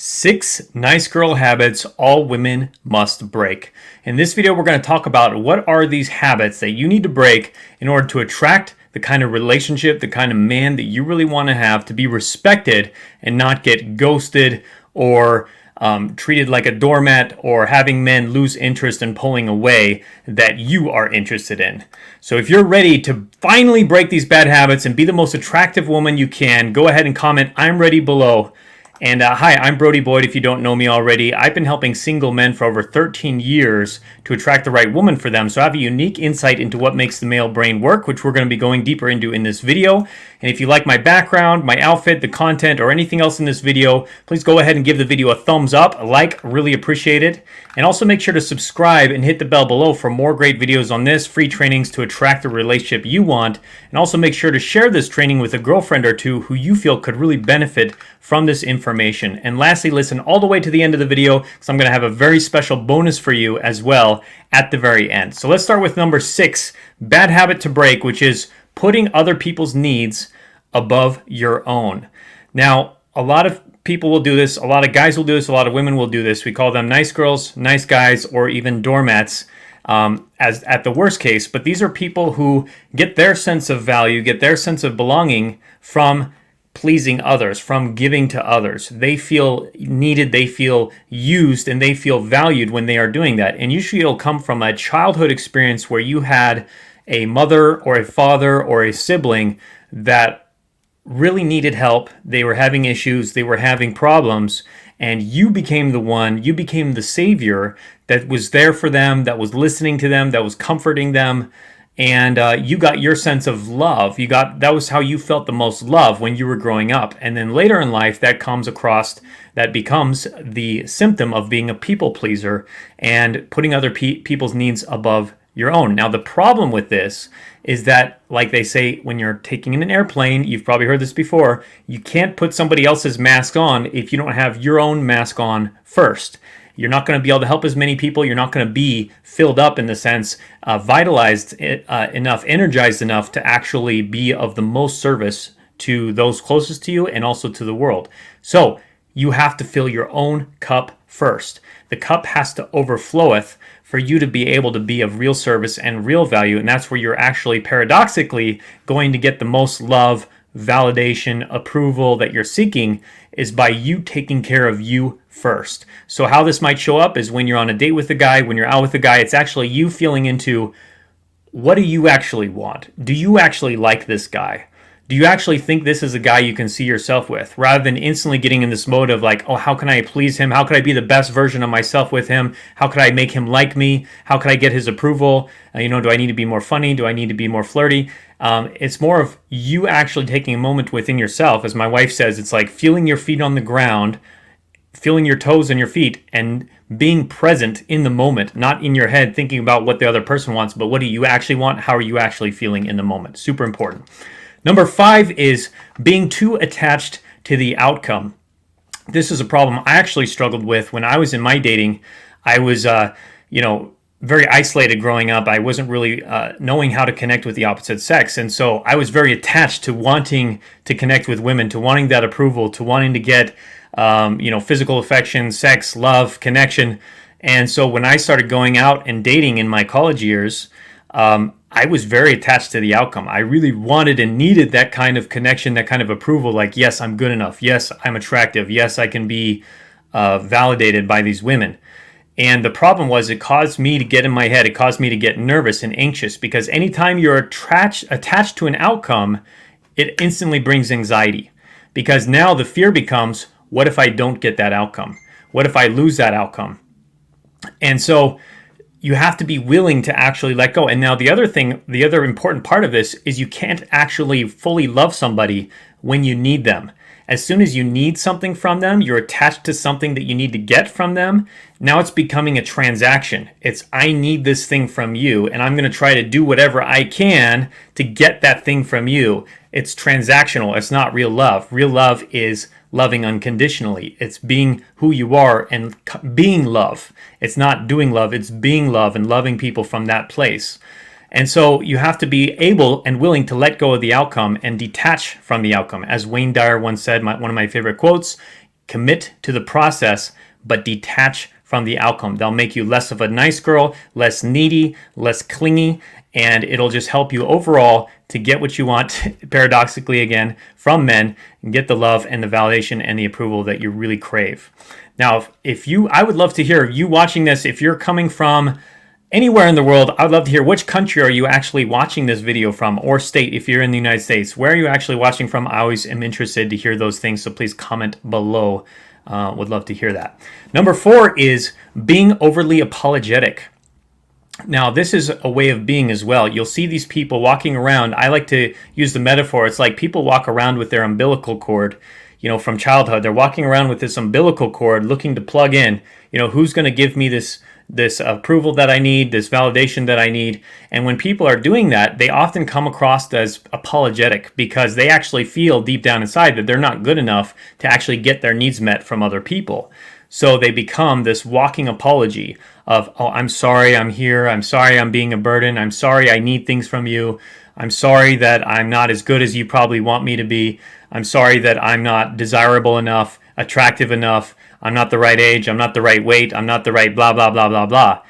6 nice girl habits all women must break. In this video, we're going to talk about what are these habits that you need to break in order to attract the kind of relationship, the kind of man that you really want to have, to be respected and not get ghosted or treated like a doormat, or having men lose interest and pulling away that you are interested in. So if you're ready to finally break these bad habits and be the most attractive woman you can, go ahead and comment "I'm ready" below. And hi, I'm Brody Boyd. If you don't know me already, I've been helping single men for over 13 years to attract the right woman for them. So I have a unique insight into what makes the male brain work, which we're going to be going deeper into in this video. And if you like my background, my outfit, the content, or anything else in this video, please go ahead and give the video a thumbs up, a like, really appreciate it. And also make sure to subscribe and hit the bell below for more great videos on this, free trainings to attract the relationship you want. And also make sure to share this training with a girlfriend or two who you feel could really benefit from this information. And lastly, listen all the way to the end of the video, because I'm going to have a very special bonus for you as well at the very end. So let's start with number 6, bad habit to break, which is putting other people's needs above your own. Now, a lot of people will do this, a lot of guys will do this, a lot of women will do this. We call them nice girls, nice guys, or even doormats as at the worst case. But these are people who get their sense of value, get their sense of belonging from pleasing others, from giving to others. They feel needed, they feel used, and they feel valued when they are doing that. And usually it'll come from a childhood experience where you had a mother or a father or a sibling that really needed help. They were having issues, they were having problems, and you became the one, you became the savior that was there for them, that was listening to them, that was comforting them. And you got your sense of love. That was how you felt the most love when you were growing up. And then later in life, that becomes the symptom of being a people pleaser and putting other people's needs above your own. Now, the problem with this is that, like they say, when you're taking in an airplane, you've probably heard this before, you can't put somebody else's mask on if you don't have your own mask on first. You're not going to be able to help as many people. You're not going to be filled up, in the sense, vitalized enough, energized enough to actually be of the most service to those closest to you and also to the world. So you have to fill your own cup first. The cup has to overfloweth for you to be able to be of real service and real value. And that's where you're actually paradoxically going to get the most love, validation, approval that you're seeking, is by you taking care of you first. So how this might show up is when you're on a date with a guy, when you're out with a guy, it's actually you feeling into, what do you actually want? Do you actually like this guy? Do you actually think this is a guy you can see yourself with? Rather than instantly getting in this mode of like, oh, how can I please him? How could I be the best version of myself with him? How could I make him like me? How could I get his approval? Do I need to be more funny? Do I need to be more flirty? It's more of you actually taking a moment within yourself. As my wife says, it's like feeling your feet on the ground, feeling your toes and your feet, and being present in the moment, not in your head thinking about what the other person wants, but what do you actually want? How are you actually feeling in the moment? Super important. Number 5 is being too attached to the outcome. This is a problem I actually struggled with when I was in my dating. I was, very isolated growing up. I wasn't really knowing how to connect with the opposite sex. And so I was very attached to wanting to connect with women, to wanting that approval, to wanting to get, physical affection, sex, love, connection. And so when I started going out and dating in my college years, I was very attached to the outcome. I really wanted and needed that kind of connection, that kind of approval, like, yes, I'm good enough. Yes, I'm attractive. Yes, I can be validated by these women. And the problem was, it caused me to get in my head. It caused me to get nervous and anxious, because anytime you're attached to an outcome, it instantly brings anxiety. Because now the fear becomes, what if I don't get that outcome? What if I lose that outcome? And so you have to be willing to actually let go. And now the other important part of this is you can't actually fully love somebody when you need them. As soon as you need something from them, you're attached to something that you need to get from them. Now it's becoming a transaction. It's, I need this thing from you, and I'm going to try to do whatever I can to get that thing from you. It's transactional. It's not real love. Real love is loving unconditionally. It's being who you are and being love. It's not doing love. It's being love and loving people from that place. And so you have to be able and willing to let go of the outcome and detach from the outcome. As Wayne Dyer once said, one of my favorite quotes, commit to the process, but detach from the outcome. They'll make you less of a nice girl, less needy, less clingy, and it'll just help you overall to get what you want, paradoxically again, from men, and get the love and the validation and the approval that you really crave. Now, I would love to hear you watching this. If you're coming from anywhere in the world, I would love to hear which country are you actually watching this video from, or state if you're in the United States. Where are you actually watching from? I always am interested to hear those things, so please comment below. Would love to hear that. Number 4 is being overly apologetic. Now, this is a way of being as well. You'll see these people walking around. I like to use the metaphor. It's like people walk around with their umbilical cord, from childhood. They're walking around with this umbilical cord looking to plug in, who's going to give me this approval that I need, this validation that I need. And when people are doing that, they often come across as apologetic because they actually feel deep down inside that they're not good enough to actually get their needs met from other people. So they become this walking apology of, oh, I'm sorry I'm here. I'm sorry I'm being a burden. I'm sorry I need things from you. I'm sorry that I'm not as good as you probably want me to be. I'm sorry that I'm not desirable enough, attractive enough. I'm not the right age. I'm not the right weight. I'm not the right blah, blah, blah, blah, blah.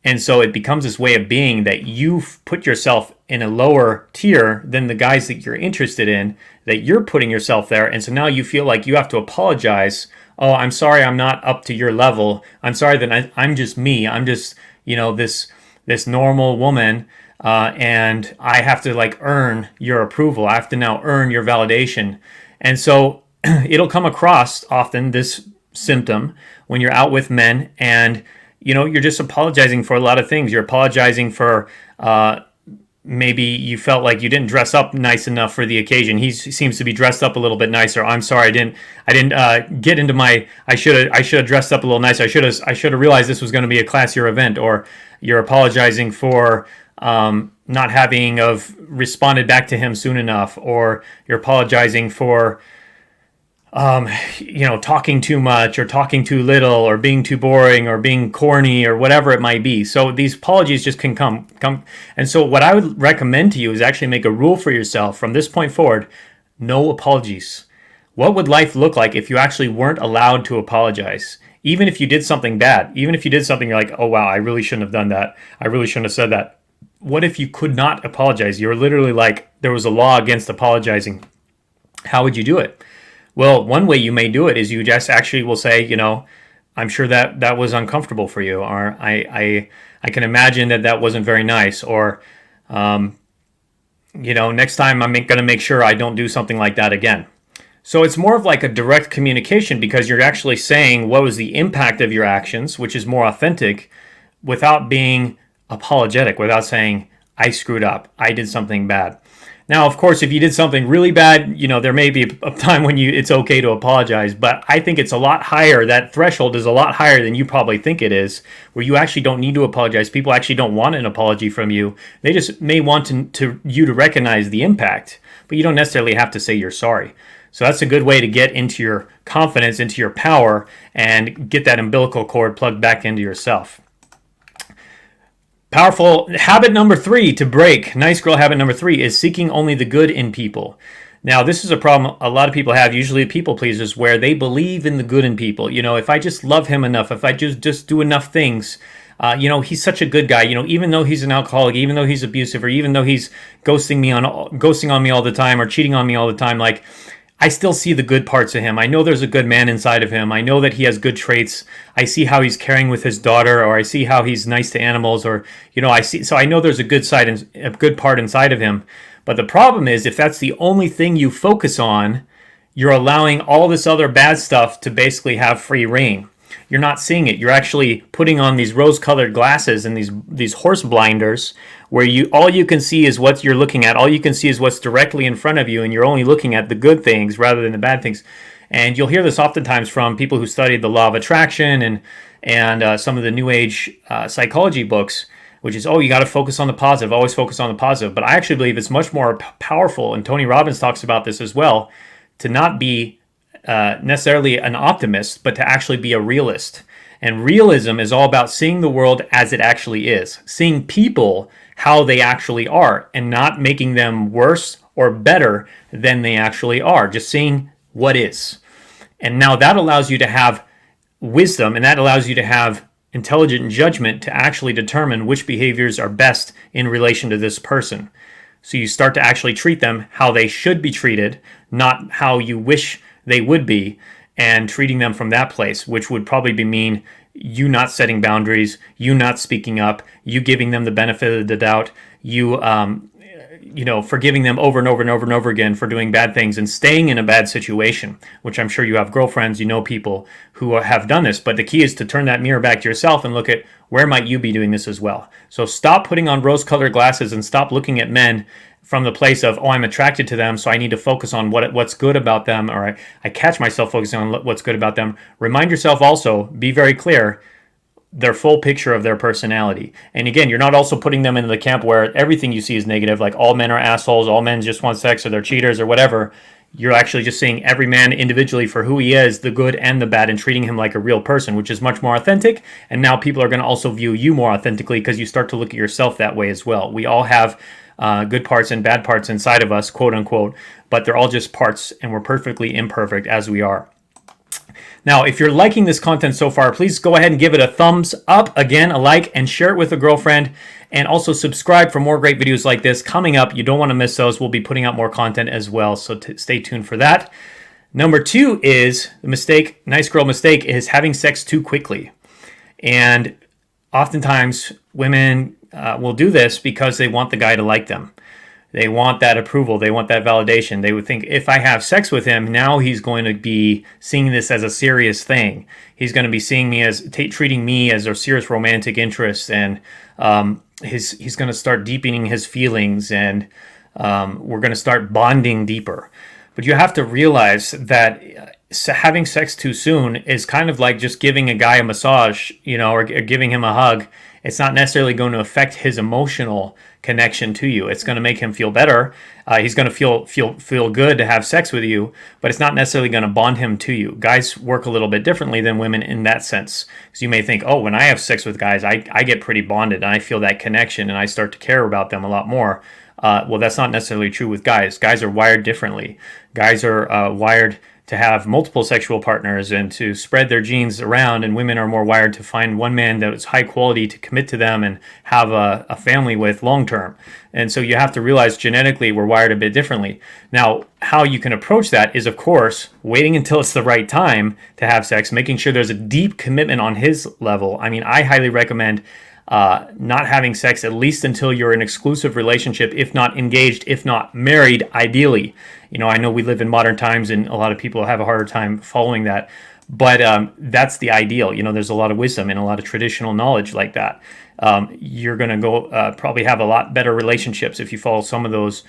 And so it becomes this way of being that you put yourself in a lower tier than the guys that you're interested in, that you're putting yourself there. And so now you feel like you have to apologize. Oh, I'm sorry I'm not up to your level. I'm sorry that I'm just me. I'm just, this normal woman, and I have to earn your approval. I have to now earn your validation. And so it'll come across often, this symptom, when you're out with men and, you're just apologizing for a lot of things. You're apologizing for, maybe you felt like you didn't dress up nice enough for the occasion. He seems to be dressed up a little bit nicer. I'm sorry, I didn't get into my. I should have dressed up a little nicer. I should have realized this was going to be a classier event. Or you're apologizing for not having responded back to him soon enough. Or you're apologizing for talking too much or talking too little or being too boring or being corny or whatever it might be. So these apologies just can come. And so what I would recommend to you is actually make a rule for yourself from this point forward: no apologies. What would life look like if you actually weren't allowed to apologize? Even if you did something bad, even if you did something you're like, oh wow, I really shouldn't have done that. I really shouldn't have said that. What if you could not apologize? You're literally there was a law against apologizing. How would you do it? Well, one way you may do it is you just actually will say, I'm sure that was uncomfortable for you, or I can imagine that wasn't very nice, or, next time I'm going to make sure I don't do something like that again. So it's more of like a direct communication because you're actually saying what was the impact of your actions, which is more authentic, without being apologetic, without saying, I screwed up, I did something bad. Now, of course, if you did something really bad, there may be a time when it's okay to apologize, but I think it's a lot higher. That threshold is a lot higher than you probably think it is, where you actually don't need to apologize. People actually don't want an apology from you. They just may want you to recognize the impact, but you don't necessarily have to say you're sorry. So that's a good way to get into your confidence, into your power, and get that umbilical cord plugged back into yourself. Powerful habit number 3 to break. Nice girl habit number 3 is seeking only the good in people. Now, this is a problem a lot of people have, usually people pleasers, where they believe in the good in people. If I just love him enough, if I just do enough things, he's such a good guy. Even though he's an alcoholic, even though he's abusive, or even though he's ghosting on me all the time or cheating on me all the time, I still see the good parts of him. I know there's a good man inside of him. I know that he has good traits. I see how he's caring with his daughter, or I see how he's nice to animals, or so I know there's a good side and a good part inside of him. But the problem is, if that's the only thing you focus on, you're allowing all this other bad stuff to basically have free reign. You're not seeing it. You're actually putting on these rose-colored glasses and these horse blinders, where all you can see is what you're looking at. All you can see is what's directly in front of you, and you're only looking at the good things rather than the bad things. And you'll hear this oftentimes from people who studied the law of attraction and some of the New Age psychology books, which is, you got to focus on the positive, always focus on the positive. But I actually believe it's much more powerful, and Tony Robbins talks about this as well, to not be necessarily an optimist, but to actually be a realist. And realism is all about seeing the world as it actually is, seeing people how they actually are, and not making them worse or better than they actually are, just seeing what is. And now that allows you to have wisdom, and that allows you to have intelligent judgment to actually determine which behaviors are best in relation to this person. So you start to actually treat them how they should be treated, not how you wish they would be, and treating them from that place, which would probably mean you not setting boundaries, you not speaking up, you giving them the benefit of the doubt, you forgiving them over and over and over and over again for doing bad things and staying in a bad situation, which I'm sure you have girlfriends, people who have done this. But the key is to turn that mirror back to yourself and look at where might you be doing this as well. So stop putting on rose-colored glasses and stop looking at men from the place of, I'm attracted to them, so I need to focus on what's good about them, or I catch myself focusing on what's good about them. Remind yourself also, be very clear, their full picture of their personality. And again, you're not also putting them into the camp where everything you see is negative, like all men are assholes, all men just want sex, or they're cheaters, or whatever. You're actually just seeing every man individually for who he is, the good and the bad, and treating him like a real person, which is much more authentic. And now people are going to also view you more authentically because you start to look at yourself that way as well. We all have good parts and bad parts inside of us, quote unquote, but they're all just parts, and we're perfectly imperfect as we are. Now, if you're liking this content so far, please go ahead and give it a thumbs up, again, a like, and share it with a girlfriend. And also subscribe for more great videos like this coming up. You don't want to miss those. We'll be putting out more content as well, so stay tuned for that. Number 2 is the mistake, nice girl mistake, is having sex too quickly. And oftentimes women will do this because they want the guy to like them. They want that approval. They want that validation. They would think, if I have sex with him, now he's going to be seeing this as a serious thing. He's going to be seeing me as treating me as a serious romantic interest, and he's going to start deepening his feelings, and we're going to start bonding deeper. But you have to realize that having sex too soon is kind of like just giving a guy a massage, or giving him a hug. It's not necessarily going to affect his emotional connection to you. It's going to make him feel better. He's going to feel good to have sex with you, but it's not necessarily going to bond him to you. Guys work a little bit differently than women in that sense. So you may think, when I have sex with guys, I get pretty bonded, and I feel that connection, and I start to care about them a lot more. Well, that's not necessarily true with guys. Guys are wired differently. Guys are wired to have multiple sexual partners and to spread their genes around, and women are more wired to find one man that is high quality to commit to them and have a family with long term. And so you have to realize genetically we're wired a bit differently. Now, how you can approach that is, of course, waiting until it's the right time to have sex, making sure there's a deep commitment on his level. I mean, I highly recommend not having sex at least until you're in an exclusive relationship, if not engaged, if not married, ideally. I know we live in modern times, and a lot of people have a harder time following that, but that's the ideal. There's a lot of wisdom and a lot of traditional knowledge like that. You're going to go probably have a lot better relationships if you follow some of those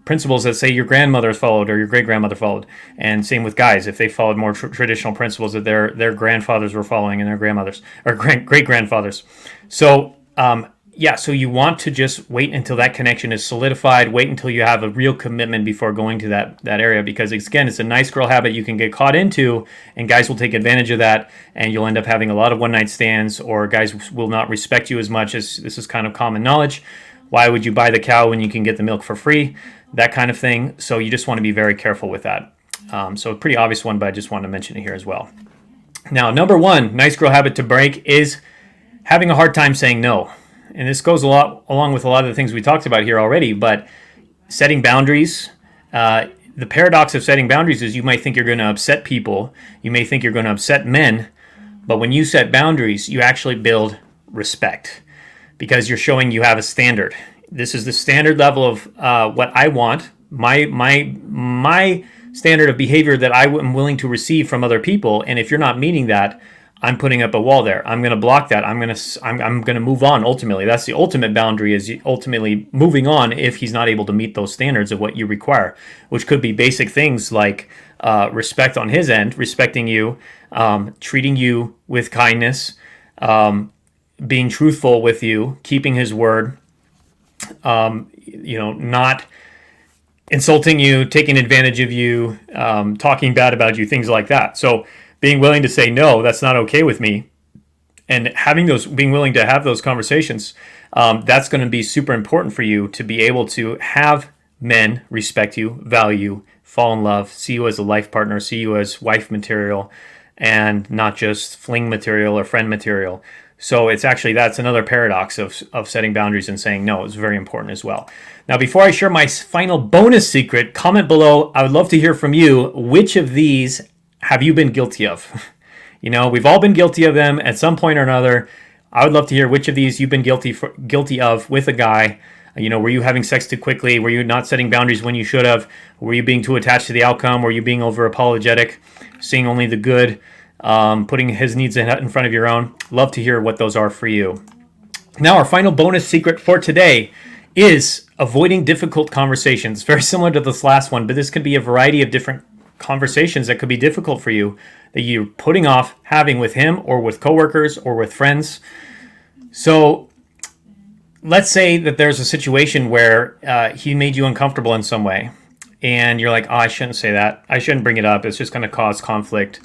principles that say your grandmother followed or your great-grandmother followed. And same with guys, if they followed more traditional principles that their grandfathers were following and their grandmothers or great-grandfathers. So so you want to just wait until that connection is solidified, wait until you have a real commitment before going to that area, because again, it's a nice girl habit you can get caught into, and guys will take advantage of that, and you'll end up having a lot of one-night stands, or guys will not respect you as much. As this is kind of common knowledge. Why would you buy the cow when you can get the milk for free? That kind of thing. So you just want to be very careful with that. So a pretty obvious one, but I just wanted to mention it here as well. Now, number 1, nice girl habit to break is having a hard time saying no. And this goes along with a lot of the things we talked about here already, but setting boundaries. The paradox of setting boundaries is you might think you're going to upset people. You may think you're going to upset men, but when you set boundaries, you actually build respect, because you're showing you have a standard. This is the standard level of what I want, my standard of behavior that I am willing to receive from other people. And if you're not meeting that, I'm putting up a wall there. I'm going to block that. I'm going to move on. Ultimately, that's the ultimate boundary, is ultimately moving on if he's not able to meet those standards of what you require, which could be basic things like respect on his end, respecting you, treating you with kindness, being truthful with you, keeping his word, not insulting you, taking advantage of you, talking bad about you, things like that. So being willing to say, no, that's not okay with me, and being willing to have those conversations, that's going to be super important for you to be able to have men respect you, value you fall in love, see you as a life partner, see you as wife material, and not just fling material or friend material. So it's actually, that's another paradox of setting boundaries and saying no is very important as well. Now, before I share my final bonus secret, comment below. I would love to hear from you. Which of these have you been guilty of? You know, we've all been guilty of them at some point or another. I would love to hear which of these you've been guilty of with a guy. You know, were you having sex too quickly? Were you not setting boundaries when you should have? Were you being too attached to the outcome? Were you being over apologetic, seeing only the good, putting his needs in front of your own? Love to hear what those are for you. Now, our final bonus secret for today is avoiding difficult conversations. Very similar to this last one, but this could be a variety of different conversations that could be difficult for you that you're putting off having with him or with coworkers or with friends. So let's say that there's a situation where he made you uncomfortable in some way, and you're like, oh, I shouldn't say that. I shouldn't bring it up. It's just going to cause conflict.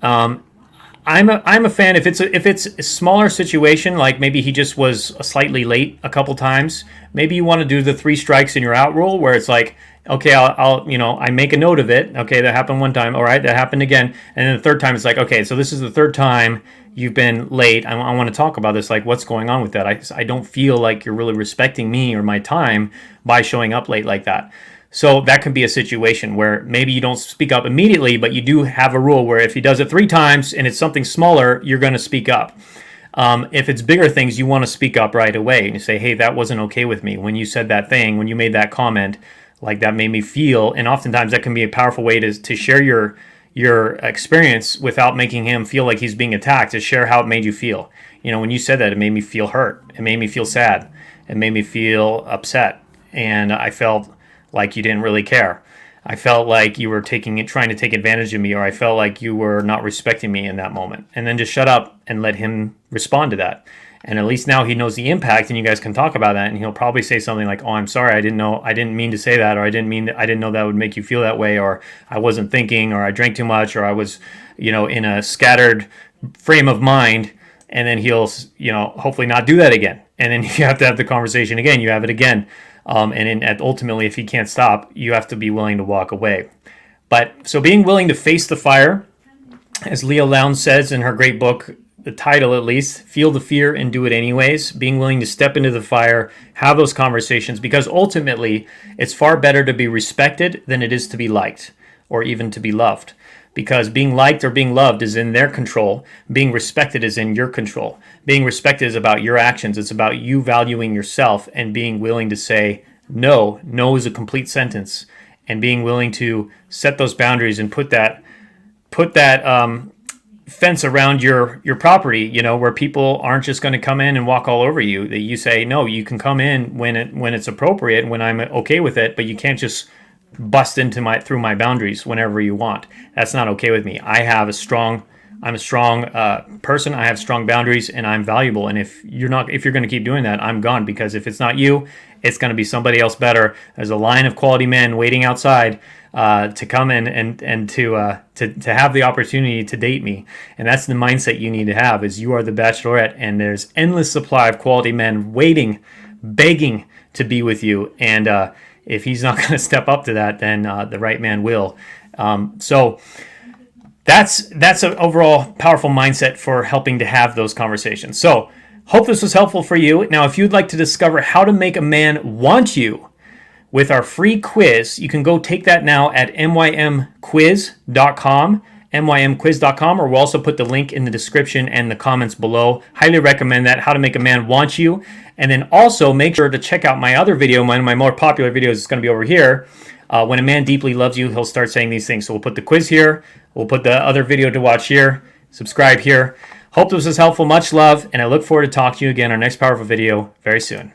I'm a fan if it's a smaller situation, like maybe he just was slightly late a couple times. Maybe you want to do the 3 strikes and you're out rule, where it's like, okay, I'll I make a note of it. Okay, that happened one time. All right, that happened again, and then the third time it's like, okay, so this is the third time you've been late. I want to talk about this. Like, what's going on with that? I don't feel like you're really respecting me or my time by showing up late like that. So that can be a situation where maybe you don't speak up immediately, but you do have a rule where if he does it 3 times and it's something smaller, you're going to speak up. If it's bigger things, you want to speak up right away and you say, hey, that wasn't okay with me. When you said that thing, when you made that comment, like that made me feel, and oftentimes that can be a powerful way to share your experience without making him feel like he's being attacked, to share how it made you feel. You know, when you said that, it made me feel hurt. It made me feel sad. It made me feel upset. And I felt like you didn't really care. I felt like you were trying to take advantage of me, or I felt like you were not respecting me in that moment. And then just shut up and let him respond to that. And at least now he knows the impact, and you guys can talk about that. And he'll probably say something like, "Oh, I'm sorry, I didn't mean to say that, or I didn't know that would make you feel that way, or I wasn't thinking, or I drank too much, or I was, in a scattered frame of mind." And then he'll, hopefully not do that again. And then you have to have the conversation again. You have it again. And ultimately, if he can't stop, you have to be willing to walk away. But so being willing to face the fire, as Leah Lowndes says in her great book, the title at least, Feel the Fear and Do It Anyways, being willing to step into the fire, have those conversations, because ultimately it's far better to be respected than it is to be liked or even to be loved. Because being liked or being loved is in their control. Being respected is in your control. Being respected is about your actions. It's about you valuing yourself and being willing to say no. No is a complete sentence. And being willing to set those boundaries and put that fence around your property, where people aren't just going to come in and walk all over you. That you say, no, you can come in when it's appropriate, when I'm okay with it, but you can't just bust through my boundaries whenever you want. That's not okay with me. I'm a strong person. I have strong boundaries, and I'm valuable. And if you're going to keep doing that, I'm gone. Because if it's not you, it's going to be somebody else better. There's a line of quality men waiting outside to come in and to have the opportunity to date me. And that's the mindset you need to have. Is you are the bachelorette, and there's endless supply of quality men waiting, begging to be with you. And if he's not going to step up to that, then the right man will. So that's an overall powerful mindset for helping to have those conversations. So hope this was helpful for you. Now, if you'd like to discover how to make a man want you with our free quiz, you can go take that now at mymquiz.com. mymquiz.com, or we'll also put the link in the description and the comments below. Highly recommend that, how to make a man want you. And then also make sure to check out my other video. One of my more popular videos is going to be over here. When a man deeply loves you, he'll start saying these things. So we'll put the quiz here. We'll put the other video to watch here. Subscribe here. Hope this was helpful. Much love, and I look forward to talking to you again on our next powerful video very soon.